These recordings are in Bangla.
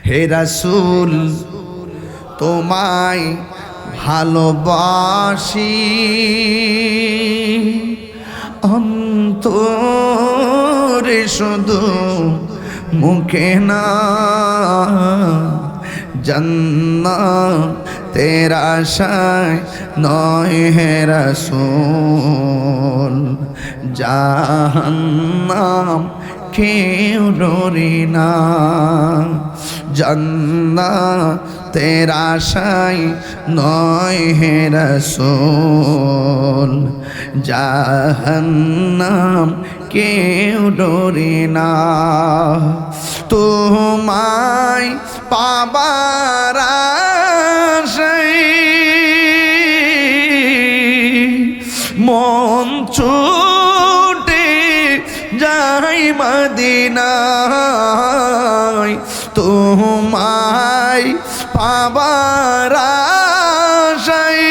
হে রাসূল তোমায় ভালোবাসি অন্তরে শুধু মুখে না জান্নাতের আশায় নয় হে রাসূল জাহান্নাম কেউ ডরি না জান্নাতের আশায় নয় হে রাসূল জাহান্নাম কেউ ডরি না তোমায় পাবার আশায় মন ছুটে যাই মদিনায় তোমায় পাবার আশায়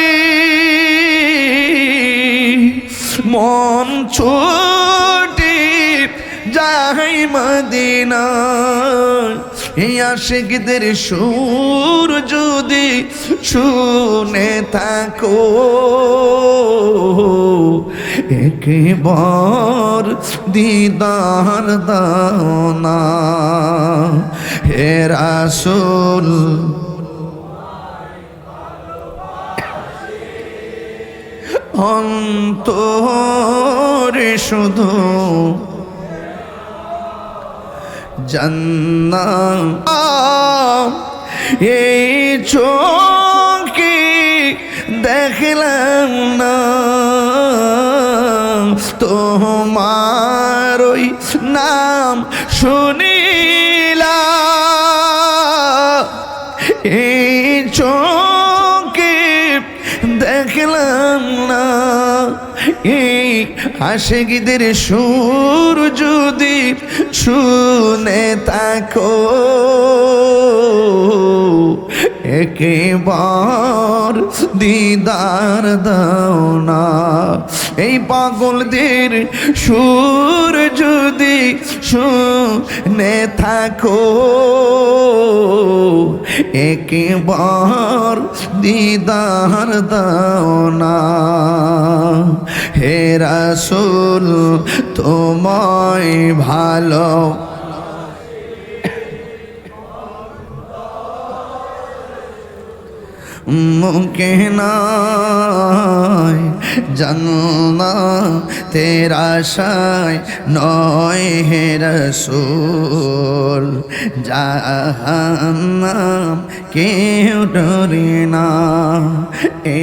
মন ছুটে যাই মদিনায় এই আশিকদের সুর যদি শুনে থাকো একবার দিদার দাও না হে রাসূল অন্তরে শুধু জান্নাত এই চোখে দেখলাম না তোমার ওই নাম শুনিলাম এই চোখে দেখলাম না এই আশিকদের সুর যদি শুনে থাকো একবার দিদার দাও না এই পাগলদের সুর যদি শুনে থাকো একবার দিদার দাও না হে রাসূল তোমায় ভালো মুখে নাই জান্নাতের আশায় নয় হে রাসূল জাহান্নাম কেউ ডরে না এ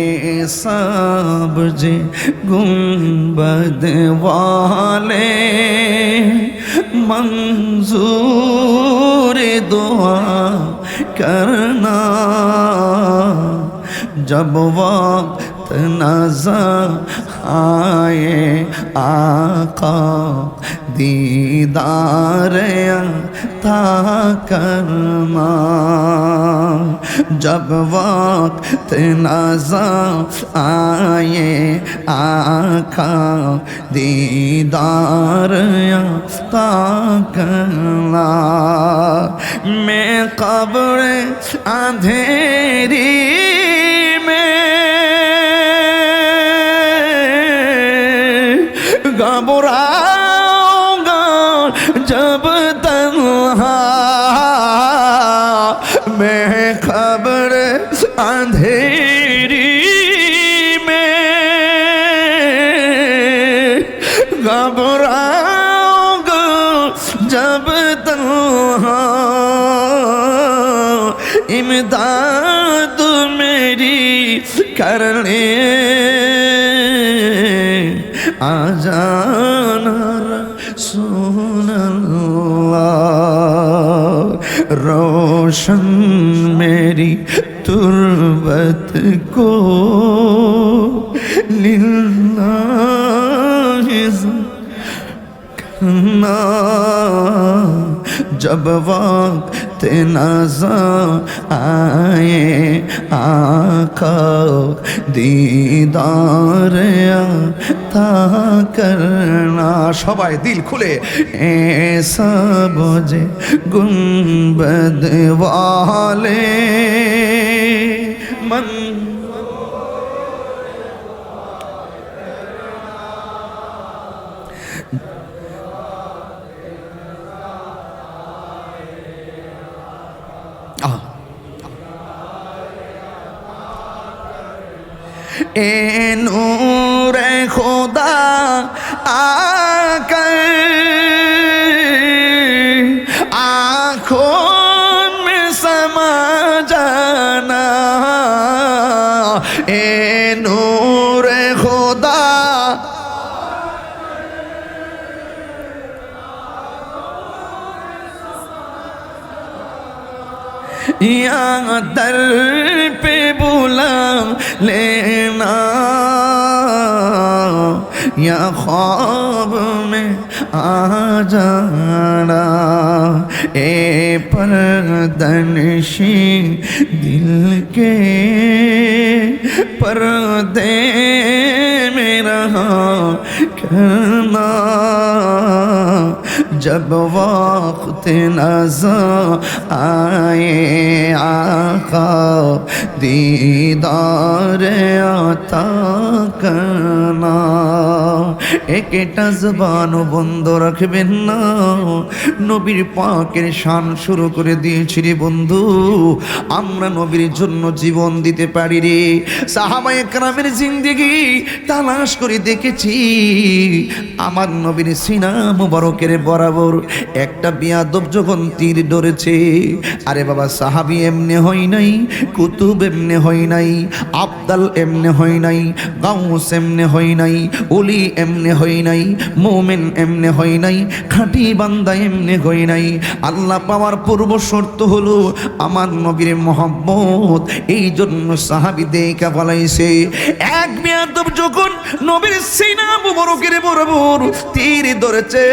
সব যে গুম্বদ वाले मंजूर दुआ करना जब वक्त नज़र आए आका दीदार अता करना जब वक्त नज़र आए आका दीदार अता करना मैं कब्र अंधेरी घबराऊंगा जब तन्हा मैं खबर अंधेरी में घबराऊंगा जब तन्हा इमदाद मेरी करने आजाना रसूल अल्लाह रोशन मेरी तुर्बत को लिल्लाह करना जब वक्त नज़र आए आका दीदार अता करना। সবাই দিল খুলে ऐसा बोझे गुंबद वाले मन ए नूर खुदा आकर आँखों में समा जाना। ए नूर खुदा यहाँ दर पे बुला लेना, या ख्वाब में आ जाना। ए परदनशी दिल के पर्दे में रहा करना, जब वक्त नज़र आए आका दीदार अता करना। একটা জবানও বন্ধ রাখবেন না। নবীর পাকের শান শুরু করে দিয়েছি রে বন্ধু, আমরা নবীর জন্য জীবন দিতে পারি রে। সাহাবায়ে কেরামের জিন্দেগি তালাশ করে দেখেছি, আমার নবীর সিনা মুবারকের বরাবর একটা বিয়াদব যখন তীর ধরেছে, আরে বাবা সাহাবী এমনি হয় নাই, কুতুব এমনি হয় নাই, আবদাল এমনি হয় নাই, গাউস এমনি হয় নাই, ওলি এমনি হয় নাই, মোমেন এমনি হয় নাই, খাঁটি বান্দা এমনি হয় নাই। আল্লাহ পাওয়ার পূর্ব শর্ত হলো আমার নবীর মহব্বত। এই জন্য সাহাবী দেখা বলাইছে, এক বিয়াদব যখন নবীর সিনা মুবারকের বরাবর তীর ধরেছে,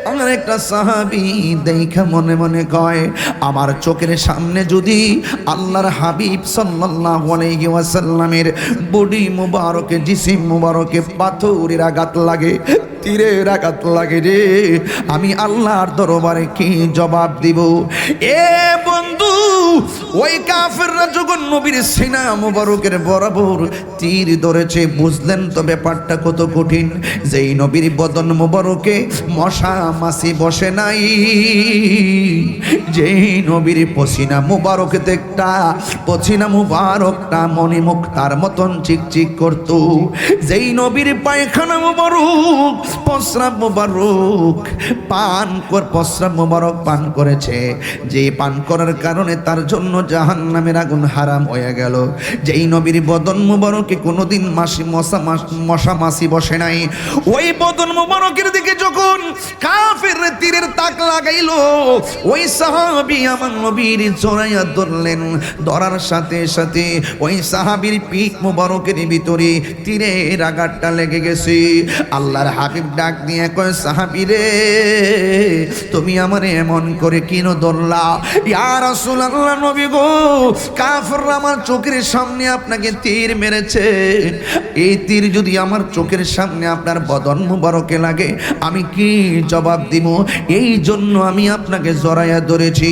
আমার একটা সাহাবী দেখা মনে মনে কয়, আমার চোখের সামনে যদি আল্লাহর হাবিব সাল্লাল্লাহু আলাইহি ওয়াসাল্লামের বডি মুবারকে, জিসিম মুবারকে পাথরের আঘাত লাগে, তীরের আঘাত লাগে রে, আমি আল্লাহর দরবারে কি জবাব দিব? এ বন্ধু, ওই কাফেররা যখন নবীর সিনা মুবারকের বরাবর তীর ধরেছে, বুঝলেন তো ব্যাপারটা কত কঠিন। যেই নবীর বদন মুবারকে মশা মাছি বসে নাই, যেই নবীর পসিনা মুবারক দেখটা, পসিনা মুবারকটা মণিমুক্তার মতন চিকচিক করত, যেই নবীর পায়খানা মুবারক, প্রস্রাব মুবারক প্রস্রাব মুবারক পান করেছে, যে পান করার কারণে তার জন্য জাহান্নামের আগুন হারাম হয়ে গেল, যেই নবীর বদন মুবারকে কোনোদিন মশা মাছি বসে নাই, ওই বদন মুবারকের দিকে যখন কাফের তীরের তাক লাগাইল, ওই সাহাবী আমার নবীর জড়াইয়া ধরলেন। ধরার সাথে সাথে ওই সাহাবীর পিঠ মুবারকের ভিতরে তীরের আঘাতটা লেগে গেছে। আল্লাহর হাবিব ডাক দিয়ে কয়, সাহাবী রে, তুমি আমারে এমন করে কেন ধরলা? ইয়া রাসূলুল্লাহ, নবী গো, কাফেররা আমার চোখের সামনে আপনাকে তীর মেরেছে, এই তীর যদি আমার চোখের সামনে আপনার বদন মুবারকে লাগে, আমি কি জবাব দিব? এই জন্য আমি আপনাকে জড়াইয়া ধরেছি।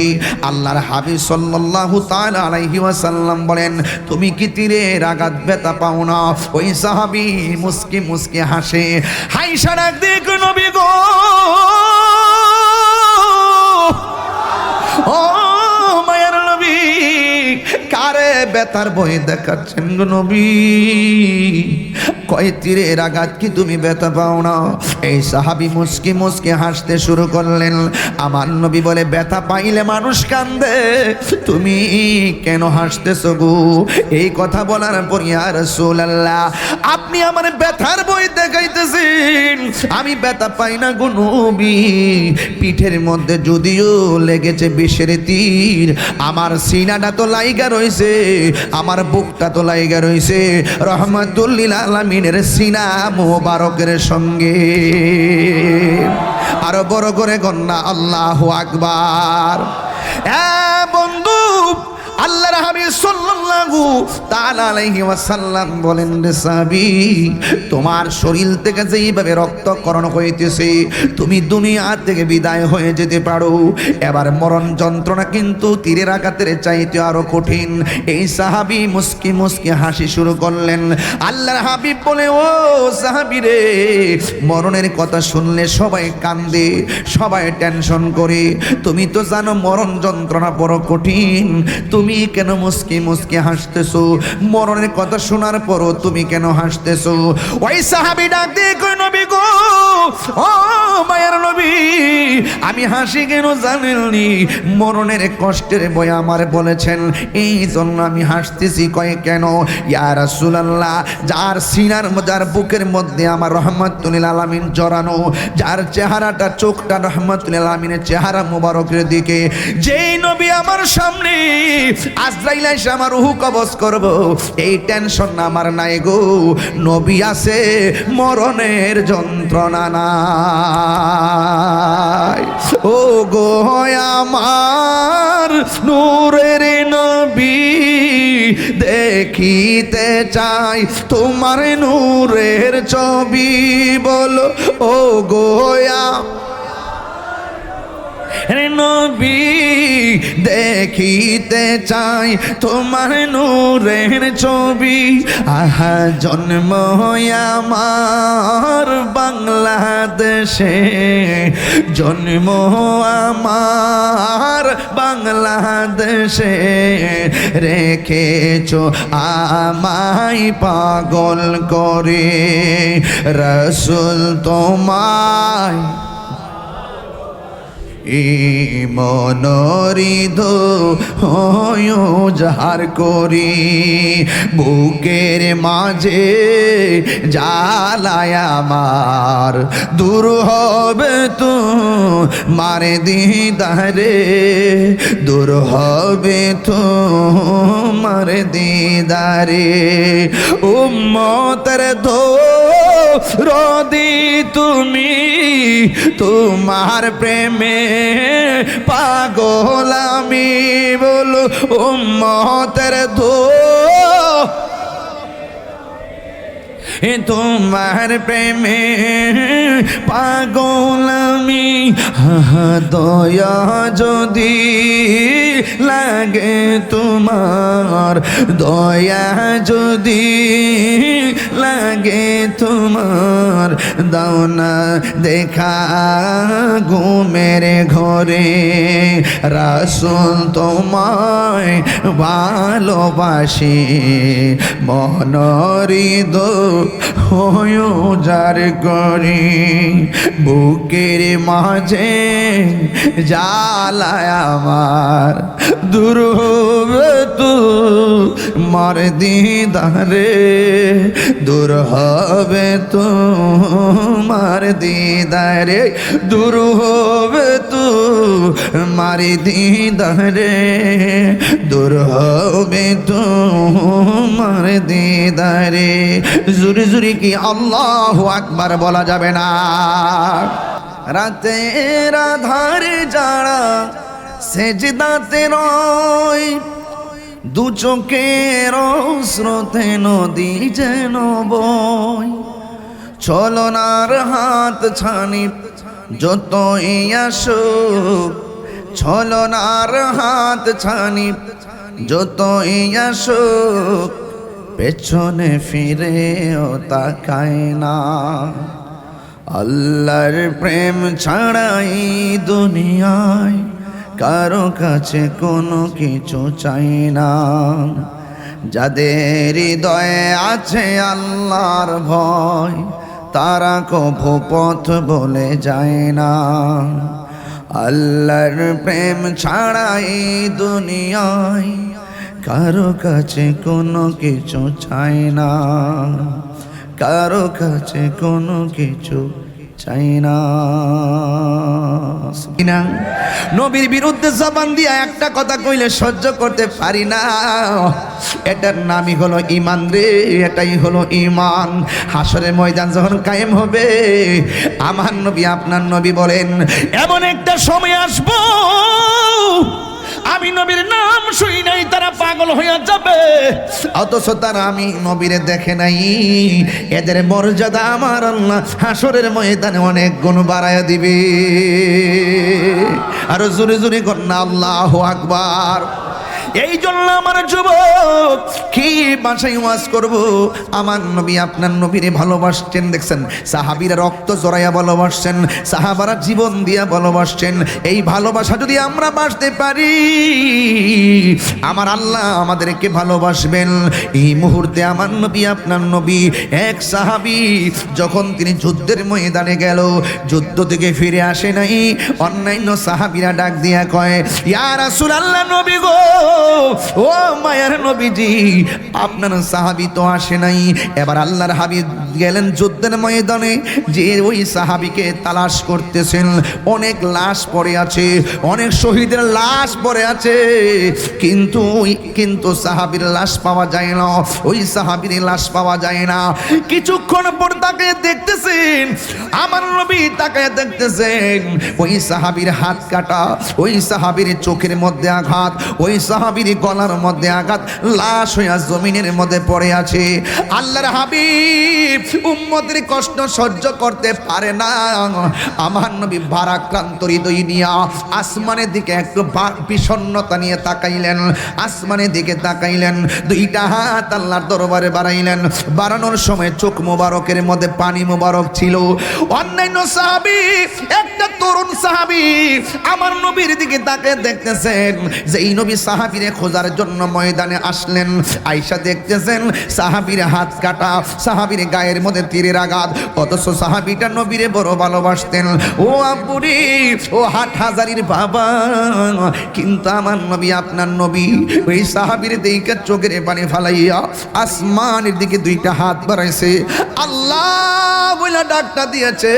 আল্লাহর হাবিব সাল্লাল্লাহু তাআলা আলাইহি ওয়াসাল্লাম বলেন, তুমি কি তীরের আঘাত ব্যথা পাও না? ওই সাহাবী মুস্কি মুস্কি হাসে, হাইসা ডাক দিয়ে কয়, নবী গো, ও মায়ের নবী, কারে ব্যথার ভয় দেখাচ্ছেন গো নবী? কয়, তীরের আঘাত কি তুমি ব্যথা পাও না? এই সাহাবী মুস্কি মুস্কি হাসতে শুরু করলেন। আমার নবী বলে, ব্যথা পাইলে মানুষ কান্দে, তুমি কেন হাসতেছো গো? এই কথা বলার পর, ইয়া রাসূলুল্লাহ, আপনি আমার ব্যথার ভয় দেখাইতেছেন, আমি ব্যথা পাই না গো নবী। পিঠের মধ্যে যদিও লেগেছে বিষের তীর, আমার সিনাটা তো লাইগা রইছে, আমার বুকটা তো লাইগা রইছে রহমাতুল লিল আলামিনের সিনা মুবারকের সঙ্গে। আরো বড় করে গন্না আল্লাহু আকবার। বন্ধু, আল্লাহর হাবিব সাল্লাল্লাহু তাআলা আলাইহি ওয়াসাল্লাম বলেন, রে সাহাবী, তোমার শরীর থেকে যেইভাবে রক্তক্ষরণ হইতেছে, তুমি দুনিয়া থেকে বিদায় হয়ে যেতে পারো। এবার মরণ যন্ত্রণা কিন্তু তীরের আঘাতের চাইতে আরো কঠিন। এই সাহাবী মুস্কি মুস্কি হাসি শুরু করলেন। আল্লাহর হাবিব বলে, ও সাহাবী রে, মরণের কথা শুনলে সবাই কান্দে, সবাই টেনশন করে। তুমি তো জানো মরণ যন্ত্রণা বড় কঠিন, তুমি কেন মুস্কি মুস্কি হাসতেছো? মরণের কথা শোনার পরও তুমি কেন হাসতেছো? ওই সাহাবী ডাক দিয়ে কই, নবী গো, ও মায়ের নবী, আমি হাসি কেন জানেননি? মরণের কষ্টের বই আমার বলেছেন, এই জন্য আমি হাসতেছি। কয় কেন? ইয়া রাসূলুল্লাহ, যার সিনার যার বুকের মধ্যে আমার রহমাতুল আলামিন জড়ানো, যার চেহারাটা চোখটা রহমাতুল আলামিনের চেহারা মুবারকের দিকে, যেই নবী আমার সামনে আজরাইল এসে আমার রূহ কবজ করব, এই টেনশন আমার নাই গো। নবী আছে, মরণের যন্ত্রণা নাই। ও গো আমার নূরের নবী, দেখিতে চাই তোমার নূরের ছবি। বলো ও গো নবী, দেখিতে চাই তোমার নূরের ছবি। আহা, জন্ম আমার বাংলাদেশে, জন্ম আমার বাংলাদেশে, রেখেছো আমায় পাগল করে। রাসূল তোমায় মনোরিধ জাহার করি, বুকের মাঝে জ্বালায় আমার, দূর হবে তো মারে দিদারে, দূর হবে তো মারে দিদারে। উম্মতের রদি তুমি, তোমার প্রেমে পাগল আমি। বলো উম্মতের তোমার প্রেমে পাগল আমি। দয়া যদি লাগে তোমার, দয়া যদি লাগে তোমার, দাও না দেখা ঘুমের ঘরে। রাসূল তোমায় ভালোবাসি, মনোরিধ জার করি, বুকের মাঝে জ্বালায় আমার, দূর হবে তো মার দিদারে, দূর হবে তো মার দিদারে, দূর হবে তো মার দিদারে, দূর হবে তো মার দিদারে। জুরি জুরি কি আল্লাহু আকবার বলা যাবে না? রাতের আধারে যারা সেজদাতে রয়, দু চোখের স্রোতে নদী যেন বয়, ছলনার হাত ছানি যতই আসুক, ছলনার হাত ছানি যতই আসুক, পেছনে ফিরেও তাকায় না। আল্লাহর প্রেম ছাড়াই দুনিয়ায় কারো কাছে কোনো কিছু চাই না। যাদের হৃদয়ে আছে আল্লাহর ভয়, তারা কভু পথ বলে যায় না। আল্লাহর প্রেম ছাড়াই দুনিয়ায় কারো কাছে কোনো কিছু চাই না, কারো কাছে কোনো কিছু চাই না। নবীর বিরুদ্ধে জবান দিয়া একটা কথা কইলে সহ্য করতে পারি না, এটার নামই হলো ঈমান রে, এটাই হলো ঈমান। হাসরের ময়দান যখন কায়েম হবে, আমার নবী আপনার নবী বলেন, এমন একটা সময় আসবো আমি নবীর নাম শুই নাই তারা পাগল হইয়া যাবে, অথচ তারা আমি নবীরে দেখে নাই। এদের মর্যাদা আমার আল্লাহ হাসরের ময়দানে অনেক গুণ বাড়ায়া দিবে। আর জোরে জোরে কন্যা আল্লাহু আকবার। এই জন্য আমার যুবক কি ভাষায় ওয়াজ করব? আমার নবী আপনার নবীরে ভালোবাসছেন, দেখছেন সাহাবীরা রক্ত জড়াইয়া ভালোবাসছেন, সাহাবারা জীবন দিয়া ভালোবাসছেন। এই ভালোবাসা যদি আমরা বাসতে পারি, আমার আল্লাহ আমাদেরকে ভালোবাসবেন। এই মুহূর্তে আমার নবী আপনার নবী এক সাহাবী যখন তিনি যুদ্ধের ময়দানে গেল, যুদ্ধ থেকে ফিরে আসে নাই, অন্যান্য সাহাবীরা ডাক দিয়া কয়, ইয়া রাসূলুল্লাহ, নবী গো, ও মায়ার নবীজি, আপনার সাহাবী তো আসে নাই। এবার আল্লাহর হাবিব গেলেন যুদ্ধের ময়দানে, যে ওই সাহাবীকে তালাশ করতেছেন। অনেক লাশ পড়ে আছে, অনেক শহীদের লাশ পড়ে আছে, কিন্তু সাহাবীর লাশ পাওয়া যায় না, ওই সাহাবীর লাশ পাওয়া যায় না। কিছুক্ষণ পর তাকে দেখতেছেন, আমার নবী তাকায় দেখতেছেন, ওই সাহাবীর হাত কাটা, ওই সাহাবীর চোখের মধ্যে আঘাত, ওই সাহাবীর গলার মধ্যে আঘাত, লাশ হইয়া জমিনের মধ্যে পড়ে আছে। আল্লাহর হাবিব উম্মতের কষ্ট সহ্য করতে পারে না। আমার নবী ভারাক্রান্ত হৃদয় নিয়া আসমানের দিকে একটু বিষণ্ণতা নিয়ে তাকাইলেন, আসমানের দিকে তাকাইলেন, দুইটা হাত আল্লাহর দরবারে বাড়াইলেন। বাড়ানোর সময় চোখ মোবারকের মধ্যে পানি মোবারক ছিল। অন্যান্য সাহাবী, একটা তরুণ সাহাবী আমার নবীর দিকে তাকিয়ে দেখতেছেন, যে এই নবী সাহাবীরে খোঁজার জন্য ময়দানে আসলেন। আয়েশা দেখতেছেন সাহাবীর হাত কাটা, সাহাবীর গায়ের মধ্যে তীরের আঘাত, অথচ সাহাবীটা নবীরে বড় ভালোবাসতেন। ও আব্বুরি, ও হাটহাজারির বাবা, কিন্তু আমার নবী আপনার নবী ওই সাহাবীর দিকে চোখের পানি ফালাইয়া আসমানের দিকে দুইটা হাত বাড়াইছে, আল্লাহ বলে ডাকটা দিয়েছে।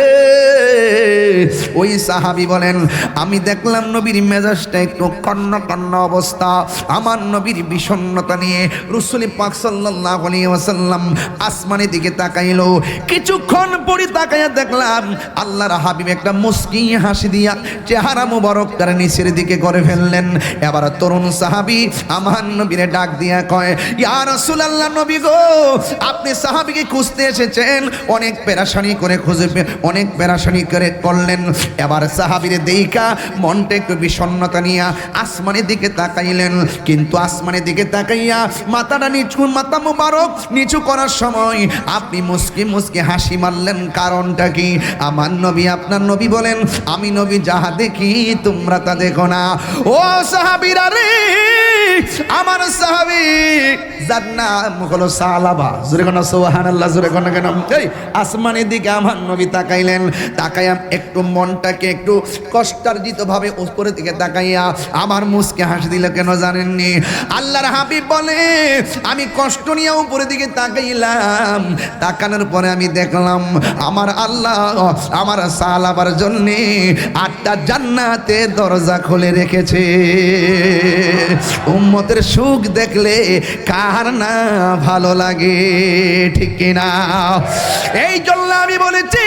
ওই সাহাবী বলেন, আমি দেখলাম নবীর মেজাজটা একটু কন্না কন্না অবস্থা। আমার নবীর বিষণ্ণতা নিয়ে রাসূল পাক সাল্লাল্লাহু আলাইহি ওয়াসাল্লাম আসমানের দিকে তাকাইলো। কিছুক্ষণ পরে তাকাইয়া দেখলাম আল্লাহর হাবিব একটা মুস্কি হাসি দিয়া চেহারা মুবারক তার নিচের দিকে করে ফেললেন। এবার তরুণ সাহাবী আমার নবীরে ডাক দিয়া কয়, ইয়া রাসূলুল্লাহ, নবী গো, আপনি সাহাবীকে খুঁজতে এসেছেন, অনেক পেরেশানি করে খুঁজে, অনেক পেরেশানি করে করলেন। এবার সাহাবীরে দেইখা মনটা একটু বিষণ্ণতা নিয়া আসমানের দিকে তাকাইলেন, কিন্তু আসমানের দিকে তাকাইয়া মাথাটা নিচু, মাথা মুবারক নিচু করার সময় আপনি মুস্কি মুস্কি হাসি মারলেন, কারণটা কি? আমার নবী আপনার নবী বলেন, আমি নবী যাহা দেখি তোমরা তা দেখো না। ও সাহাবীরা রে, আমার সাহাবী যার নাম হলো সালাবা, জোরে কোন সুবহানাল্লাহ, জোরে কোন কেন? এই আসমানের দিকে আমার নবী তাকাইলেন, তাকাইয়া একটু মনটাকে একটু কষ্টার্জিত ভাবে উপরের দিকে তাকাইয়া আমার মুস্কি হাসি দিল। কেন জানেননি? আল্লাহর হাবিব বলে, আমি কষ্ট নিয়ে উপরের দিকে তাকাইলাম, তাকানোর পরে আমি দেখলাম আমার আল্লাহ আমার সালাবার জন্য 8টা জান্নাতে দরজা খুলে রেখেছে। উম্মতের সুখ দেখলে কার না ভালো লাগে, ঠিক কিনা? এই জন্য আমি বলেছি,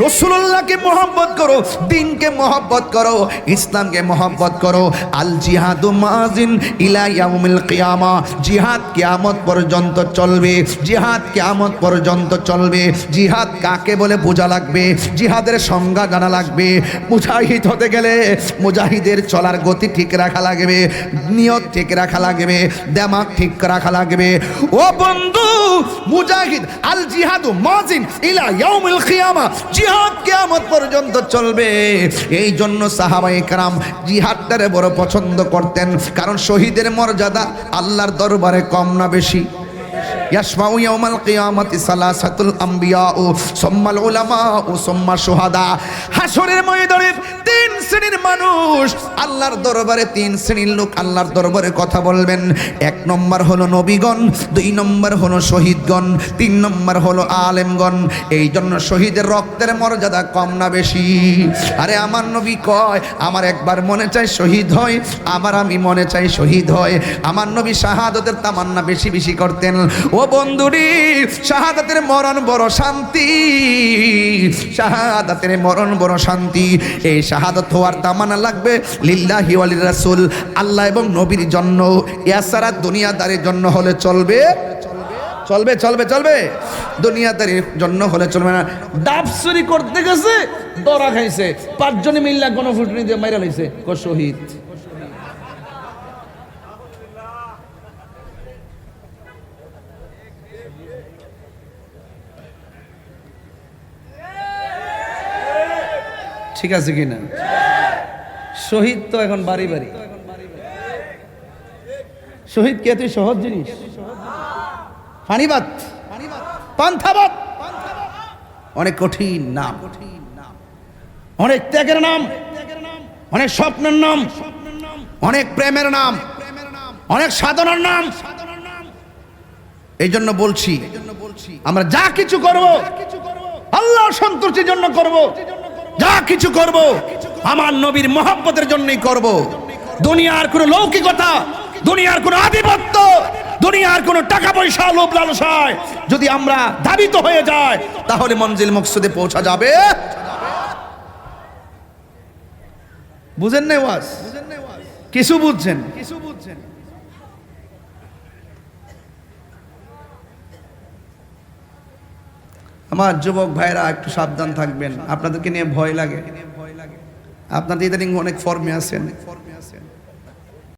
রাসূলুল্লাহকে মহব্বত করো, দ্বীনকে মহব্বত করো, ইসলামকে মহব্বত করো। আল জিহাদু মাজিন ইলা ইয়াউমিল কিয়ামা, জিহাদ কিয়ামত পর্যন্ত চলবে, জিহাদ কিয়ামত পর্যন্ত চলবে। জিহাদ কাকে বলে বোঝা লাগবে, জিহাদের সংজ্ঞা জানা লাগবে। মুজাহিদ হতে গেলে মুজাহিদের চলার গতি ঠিক রাখা লাগবে, নিয়ত ঠিক রাখা লাগবে, দিমাগ ঠিক রাখা লাগবে। ও বন্ধু, মুজাহিদ আল জিহাদু মাজিন ইলা ইয়াউমিল কিয়ামা, জিহাদ কিয়ামত পর্যন্ত চলবে। এই জন্য সাহাবায়ে কেরাম জিহাদটারে বড় পছন্দ করতেন, কারণ শহীদের মর্যাদা আল্লাহর দরবারে কম না বেশি? ইয়াশফাউ ইয়াউমাল কিয়ামাতি সালাসাতুল আম্বিয়া ও সুম্মাল উলামা ও সুম্মা শুহাদা। হাসরের ময়দানে 3 শ্রেণীর মানুষ আল্লাহর দরবারে, 3 শ্রেণীর লোক আল্লাহর দরবারে কথা বলবেন। 1 নম্বর হলো নবীগণ, 2 নম্বর হলো শহীদগণ, 3 নম্বর হলো আলেমগণ। এই জন্য শহীদের রক্তের মর্যাদা কম না বেশি? আরে আমার নবী কয়, আমার একবার মনে চাই শহীদ হয়, আবার আমি মনে চাই শহীদ হয়। আমার নবী শাহাদাতের তামান্না বেশি বেশি করতেন। ও ও বন্ধুরি, শাহাদাতের মরণ বড় শান্তি, শাহাদাতের মরণ বড় শান্তি। এই শাহাদাত হওয়ার তামান্না লাগবে লিল্লাহি ওয়া লিরাসূল, আল্লাহ এবং নবীর জন্য। এছাড়া দুনিয়াদারের জন্য হলে চলবে? চলবে চলবে চলবে? দুনিয়াদারির জন্য হলে চলবে না। ডাব চুরি করতে গেছে, দরা খাইছে, 5 জনে মিল্লা গণফুটনি দিয়ে মাইরা লইছে, কো শহীদ। ঠিক আছে কিনা? শহীদ তো এখন বাড়ি বাড়ি। শহীদ কে তুই সহজ জিনিস? ফানিবাদ, পান্থাবাদ অনেক কঠিন নাম, অনেক ত্যাগের নাম, অনেক স্বপ্নের নাম, অনেক প্রেমের নাম, অনেক সাধনার নাম। এই জন্য বলছি, আমরা যা কিছু করব আল্লাহ সন্তুষ্টির জন্য করব, যা কিছু করব আমার নবীর মহব্বতের জন্যই করব। দুনিয়ার কোনো লৌকিকতা, দুনিয়ার কোনো আধিপত্য, দুনিয়ার কোনো টাকা পয়সা লোভ লালসায় যদি আমরা ধাবিত হয়ে যায়, তাহলে মঞ্জিল মকসুদে পৌঁছা যাবে। বুঝেন না ওয়াজ? কিছু বুঝছেন? আমার যুবক ভাইরা একটু সাবধান থাকবেন, আপনাদেরকে নিয়ে ভয় লাগে। আপনাদের ইদানিং অনেক ফর্মে আছেন,